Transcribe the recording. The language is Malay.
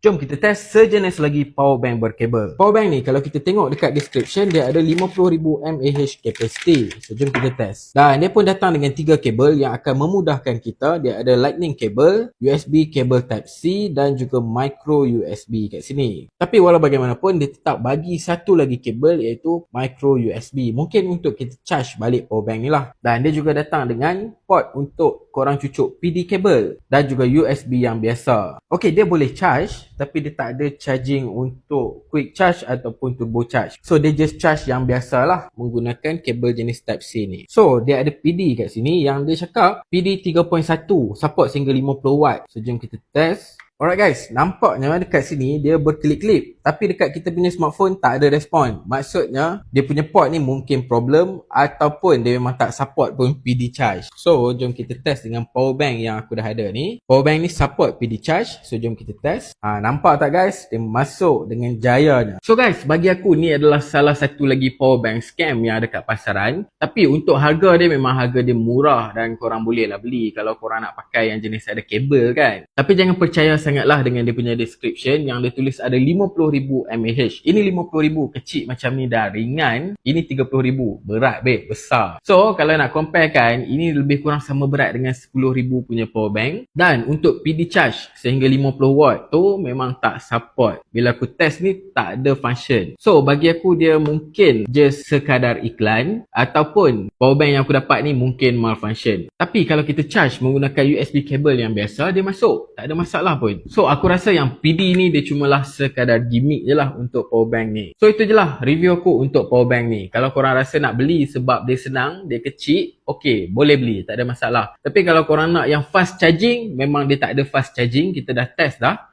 Jom kita test sejenis lagi power bank berkabel. Power bank ni kalau kita tengok dekat description dia ada 50,000 mAh capacity. So jom kita test. Dan dia pun datang dengan 3 kabel yang akan memudahkan kita. Dia ada lightning cable, USB kabel type C dan juga micro USB kat sini. Tapi walau bagaimanapun dia tetap bagi satu lagi kabel iaitu micro USB. Mungkin untuk kita charge balik power bank ni lah. Dan dia juga datang dengan port untuk korang cucuk PD kabel dan juga USB yang biasa. Okey, dia boleh charge tapi dia tak ada charging untuk quick charge ataupun turbo charge. So dia just charge yang biasa lah menggunakan kabel jenis type C ni. So dia ada PD kat sini yang dia cakap PD 3.1 support sehingga 50 watt. So jom kita test. Alright guys, nampaknya dekat sini dia berkelip-kelip. Tapi dekat kita punya smartphone tak ada respon. Maksudnya dia punya port ni mungkin problem ataupun dia memang tak support pun PD charge. So jom kita test dengan power bank yang aku dah ada ni. Power bank ni support PD charge. So jom kita test. Nampak tak guys? Dia masuk dengan jayanya. So guys, bagi aku ni adalah salah satu lagi power bank scam yang ada kat pasaran. Tapi untuk harga dia memang harga dia murah dan korang boleh lah beli kalau korang nak pakai yang jenis ada kabel kan. Tapi jangan percaya sangatlah dengan dia punya description yang dia tulis ada 50,000 mAh. Ini 50,000 kecil macam ni dah ringan. Ini 30,000 berat besar. So kalau nak compare kan, ini lebih kurang sama berat dengan 10,000 punya power bank. Dan untuk PD charge sehingga 50 watt tu memang tak support. Bila aku test ni tak ada function. So bagi aku dia mungkin just sekadar iklan ataupun power bank yang aku dapat ni mungkin malfunction. Tapi kalau kita charge menggunakan USB kabel yang biasa, dia masuk. Tak ada masalah pun. So aku rasa yang PD ni dia cumalah sekadar gimmick je lah untuk power bank ni. So itu je lah review aku untuk power bank ni. Kalau korang rasa nak beli sebab dia senang, dia kecil, okey, boleh beli, tak ada masalah. Tapi kalau korang nak yang fast charging, memang dia tak ada fast charging, kita dah test dah.